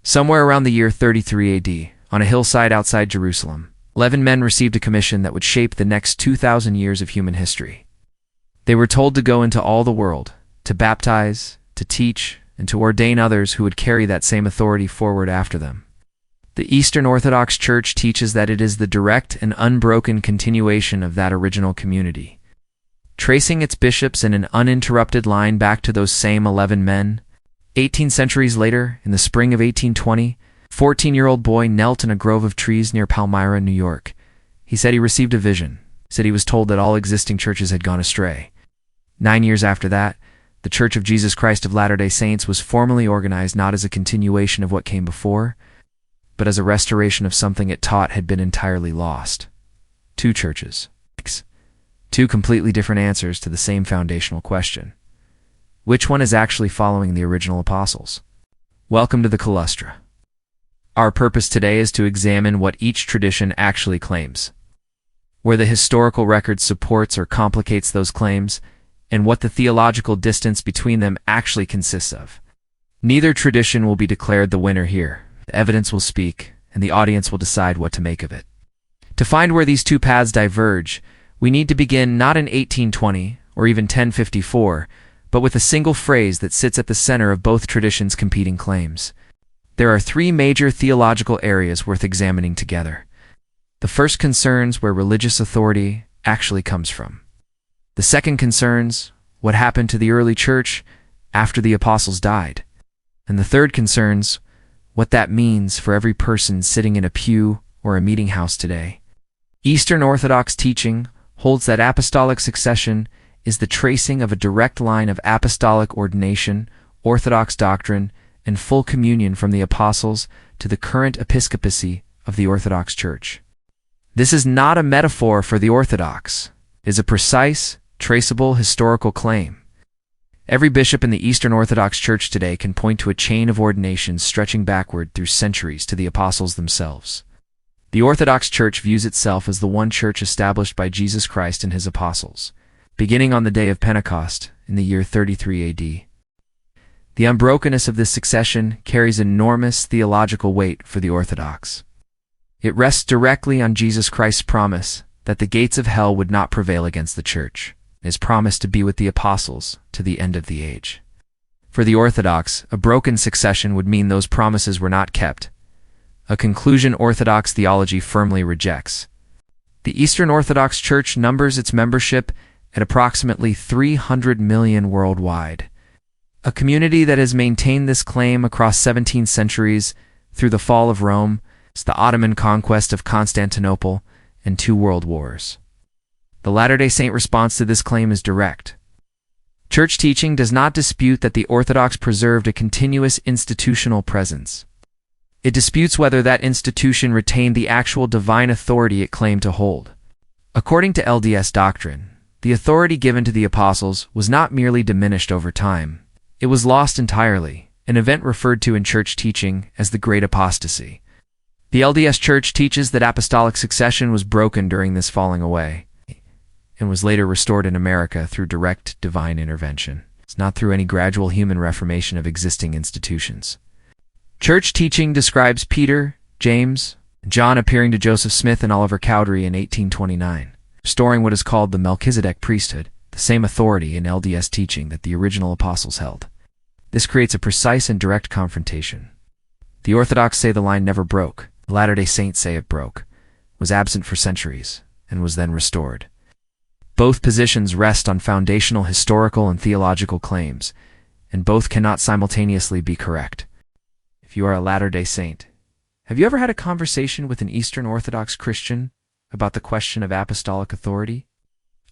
Somewhere around the year 33 AD, on a hillside outside Jerusalem, 11 men received a commission that would shape the next 2,000 years of human history. They were told to go into all the world, to baptize, to teach, and to ordain others who would carry that same authority forward after them. The Eastern Orthodox Church teaches that it is the direct and unbroken continuation of that original community, tracing its bishops in an uninterrupted line back to those same 11 men. 18 centuries later, in the spring of 1820, a 14-year-old boy knelt in a grove of trees near Palmyra, New York. He said he received a vision. He said he was told that all existing churches had gone astray. 9 years after that, the Church of Jesus Christ of Latter-day Saints was formally organized not as a continuation of what came before, but as a restoration of something it taught had been entirely lost. Two churches. Two completely different answers to the same foundational question. Which one is actually following the original apostles? Welcome to the Caelustra. Our purpose today is to examine what each tradition actually claims, where the historical record supports or complicates those claims, and what the theological distance between them actually consists of. Neither tradition will be declared the winner here. The evidence will speak, and the audience will decide what to make of it. To find where these two paths diverge, we need to begin not in 1820 or even 1054, but with a single phrase that sits at the center of both traditions' competing claims. There are three major theological areas worth examining together. The first concerns where religious authority actually comes from. The second concerns what happened to the early church after the apostles died. And the third concerns what that means for every person sitting in a pew or a meeting house today. Eastern Orthodox teaching holds that apostolic succession is the tracing of a direct line of apostolic ordination, orthodox doctrine, and full communion from the apostles to the current episcopacy of the Orthodox Church. This is not a metaphor for the Orthodox. It is a precise, traceable historical claim. Every bishop in the Eastern Orthodox Church today can point to a chain of ordinations stretching backward through centuries to the apostles themselves. The Orthodox Church views itself as the one church established by Jesus Christ and his apostles, beginning on the day of Pentecost in the year 33 AD. The unbrokenness of this succession carries enormous theological weight for the Orthodox. It rests directly on Jesus Christ's promise that the gates of hell would not prevail against the church, and his promise to be with the apostles to the end of the age. For the Orthodox, a broken succession would mean those promises were not kept, a conclusion Orthodox theology firmly rejects. The Eastern Orthodox Church numbers its membership at approximately 300 million worldwide, a community that has maintained this claim across 17 centuries through the fall of Rome, the Ottoman conquest of Constantinople, and 2 world wars. The Latter-day Saint response to this claim is direct. Church teaching does not dispute that the Orthodox preserved a continuous institutional presence. It disputes whether that institution retained the actual divine authority it claimed to hold. According to LDS doctrine, the authority given to the apostles was not merely diminished over time. It was lost entirely, an event referred to in church teaching as the Great Apostasy. The LDS Church teaches that apostolic succession was broken during this falling away, and was later restored in America through direct divine intervention. It's not through any gradual human reformation of existing institutions. Church teaching describes Peter, James, and John appearing to Joseph Smith and Oliver Cowdery in 1829, restoring what is called the Melchizedek priesthood, the same authority in LDS teaching that the original apostles held. This creates a precise and direct confrontation. The Orthodox say the line never broke. The Latter-day Saints say it broke, was absent for centuries, and was then restored. Both positions rest on foundational historical and theological claims, and both cannot simultaneously be correct. If you are a Latter-day Saint, have you ever had a conversation with an Eastern Orthodox Christian about the question of apostolic authority?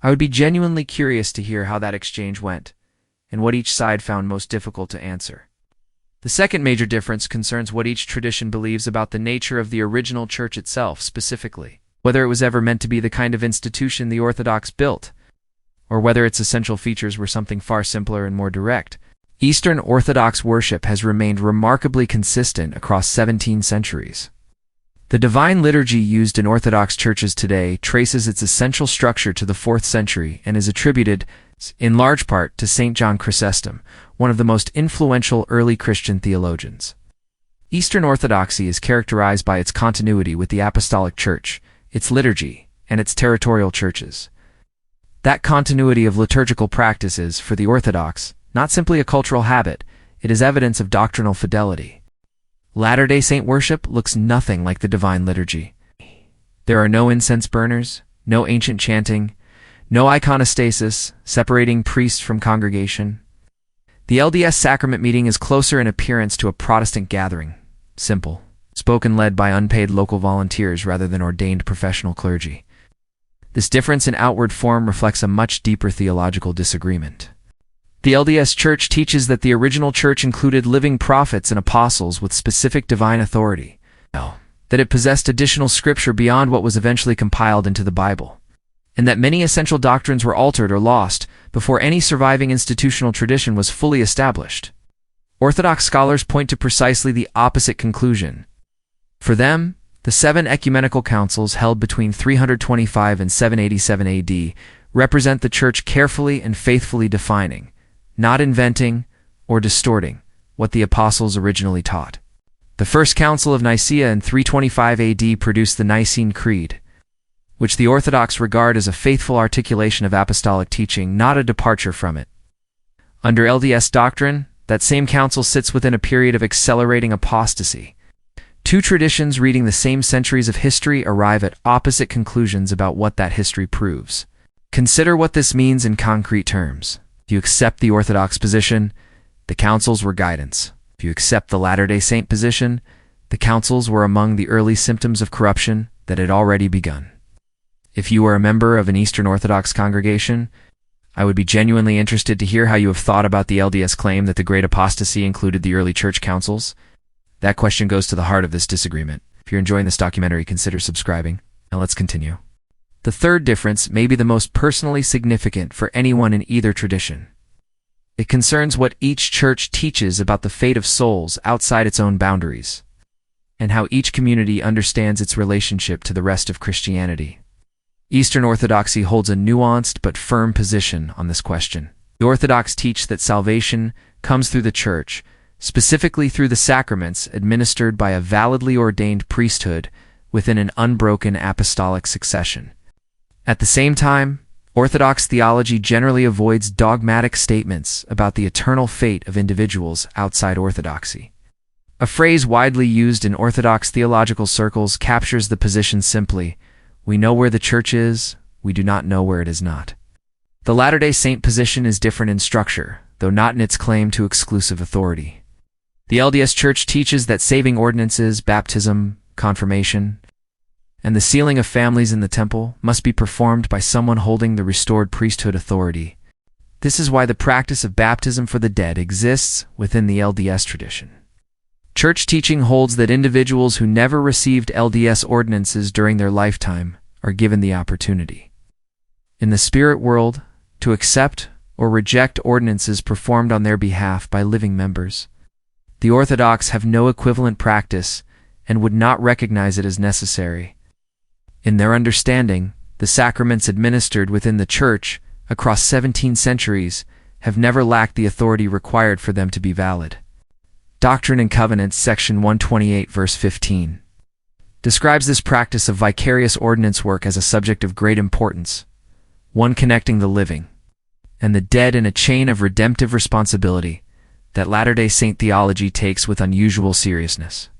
I would be genuinely curious to hear how that exchange went, and what each side found most difficult to answer. The second major difference concerns what each tradition believes about the nature of the original church itself, specifically, whether it was ever meant to be the kind of institution the Orthodox built, or whether its essential features were something far simpler and more direct. Eastern Orthodox worship has remained remarkably consistent across 17 centuries. The divine liturgy used in Orthodox churches today traces its essential structure to the 4th century and is attributed, in large part, to St. John Chrysostom, one of the most influential early Christian theologians. Eastern Orthodoxy is characterized by its continuity with the Apostolic Church, its liturgy, and its territorial churches. That continuity of liturgical practice is, for the Orthodox, not simply a cultural habit, it is evidence of doctrinal fidelity. Latter-day Saint worship looks nothing like the divine liturgy. There are no incense burners, no ancient chanting, no iconostasis separating priest from congregation. The LDS sacrament meeting is closer in appearance to a Protestant gathering, simple, spoken led by unpaid local volunteers rather than ordained professional clergy. This difference in outward form reflects a much deeper theological disagreement. The LDS Church teaches that the original church included living prophets and apostles with specific divine authority, that it possessed additional scripture beyond what was eventually compiled into the Bible, and that many essential doctrines were altered or lost before any surviving institutional tradition was fully established. Orthodox scholars point to precisely the opposite conclusion. For them, the 7 ecumenical councils held between 325 and 787 AD represent the Church carefully and faithfully defining, not inventing or distorting, what the apostles originally taught. The First Council of Nicaea in 325 AD produced the Nicene Creed, which the Orthodox regard as a faithful articulation of apostolic teaching, not a departure from it. Under LDS doctrine, that same council sits within a period of accelerating apostasy. Two traditions reading the same centuries of history arrive at opposite conclusions about what that history proves. Consider what this means in concrete terms. If you accept the Orthodox position, the councils were guidance. If you accept the Latter-day Saint position, the councils were among the early symptoms of corruption that had already begun. If you are a member of an Eastern Orthodox congregation, I would be genuinely interested to hear how you have thought about the LDS claim that the Great Apostasy included the early church councils. That question goes to the heart of this disagreement. If you're enjoying this documentary, consider subscribing. Now let's continue. The third difference may be the most personally significant for anyone in either tradition. It concerns what each church teaches about the fate of souls outside its own boundaries, and how each community understands its relationship to the rest of Christianity. Eastern Orthodoxy holds a nuanced but firm position on this question. The Orthodox teach that salvation comes through the Church, specifically through the sacraments administered by a validly ordained priesthood within an unbroken apostolic succession. At the same time, Orthodox theology generally avoids dogmatic statements about the eternal fate of individuals outside Orthodoxy. A phrase widely used in Orthodox theological circles captures the position simply: we know where the Church is, we do not know where it is not. The Latter-day Saint position is different in structure, though not in its claim to exclusive authority. The LDS Church teaches that saving ordinances, baptism, confirmation, and the sealing of families in the temple must be performed by someone holding the restored priesthood authority. This is why the practice of baptism for the dead exists within the LDS tradition. Church teaching holds that individuals who never received LDS ordinances during their lifetime are given the opportunity, in the spirit world, to accept or reject ordinances performed on their behalf by living members. The Orthodox have no equivalent practice and would not recognize it as necessary. In their understanding, the sacraments administered within the Church across 17 centuries have never lacked the authority required for them to be valid. Doctrine and Covenants, section 128, verse 15, describes this practice of vicarious ordinance work as a subject of great importance, one connecting the living and the dead in a chain of redemptive responsibility that Latter-day Saint theology takes with unusual seriousness.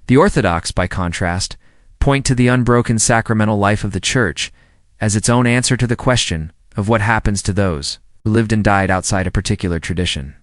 The Orthodox, by contrast, point to the unbroken sacramental life of the Church as its own answer to the question of what happens to those who lived and died outside a particular tradition.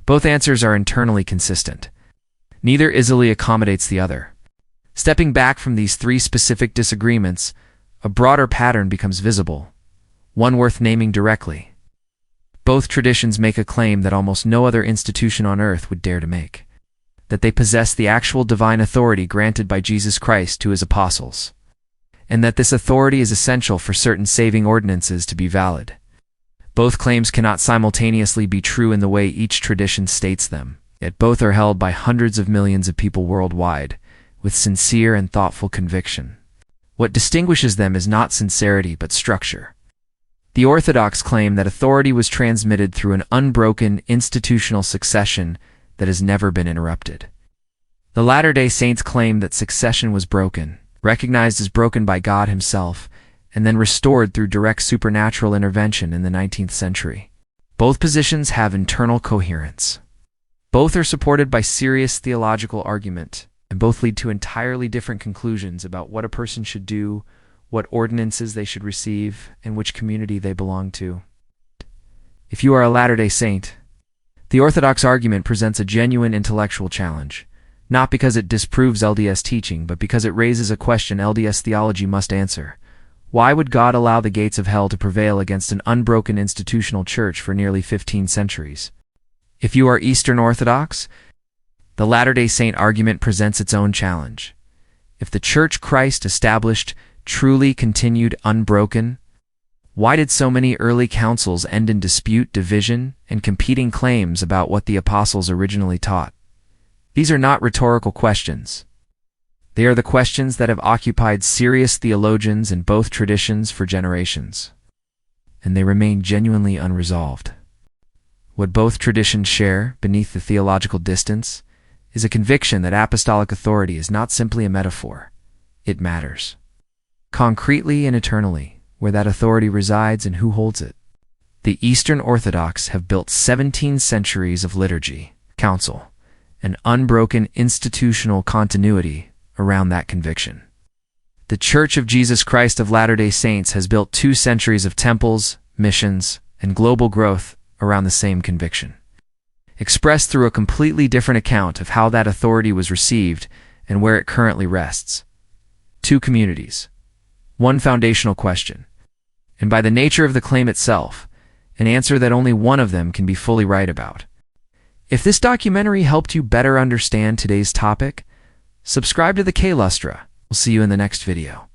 Both answers are internally consistent. Neither easily accommodates the other. Stepping back from these three specific disagreements, a broader pattern becomes visible, one worth naming directly. Both traditions make a claim that almost no other institution on earth would dare to make: that they possess the actual divine authority granted by Jesus Christ to his apostles, and that this authority is essential for certain saving ordinances to be valid. Both claims cannot simultaneously be true in the way each tradition states them, yet both are held by hundreds of millions of people worldwide, with sincere and thoughtful conviction. What distinguishes them is not sincerity but structure. The Orthodox claim that authority was transmitted through an unbroken institutional succession that has never been interrupted. The Latter-day Saints claim that succession was broken, recognized as broken by God himself, and then restored through direct supernatural intervention in the 19th century. Both positions have internal coherence. Both are supported by serious theological argument, and both lead to entirely different conclusions about what a person should do, what ordinances they should receive, and which community they belong to. If you are a Latter-day Saint, the Orthodox argument presents a genuine intellectual challenge, not because it disproves LDS teaching, but because it raises a question LDS theology must answer. Why would God allow the gates of hell to prevail against an unbroken institutional church for nearly 15 centuries? If you are Eastern Orthodox, the Latter-day Saint argument presents its own challenge. If the Church Christ established truly continued unbroken, why did so many early councils end in dispute, division, and competing claims about what the apostles originally taught? These are not rhetorical questions. They are the questions that have occupied serious theologians in both traditions for generations, and they remain genuinely unresolved. What both traditions share, beneath the theological distance, is a conviction that apostolic authority is not simply a metaphor. It matters. Concretely and eternally, where that authority resides and who holds it. The Eastern Orthodox have built 17 centuries of liturgy, council, and unbroken institutional continuity around that conviction. The Church of Jesus Christ of Latter-day Saints has built 2 centuries of temples, missions, and global growth around the same conviction, expressed through a completely different account of how that authority was received and where it currently rests. 2 communities, 1 foundational question, and by the nature of the claim itself, an answer that only one of them can be fully right about. If this documentary helped you better understand today's topic, subscribe to the Caelustra. We'll see you in the next video.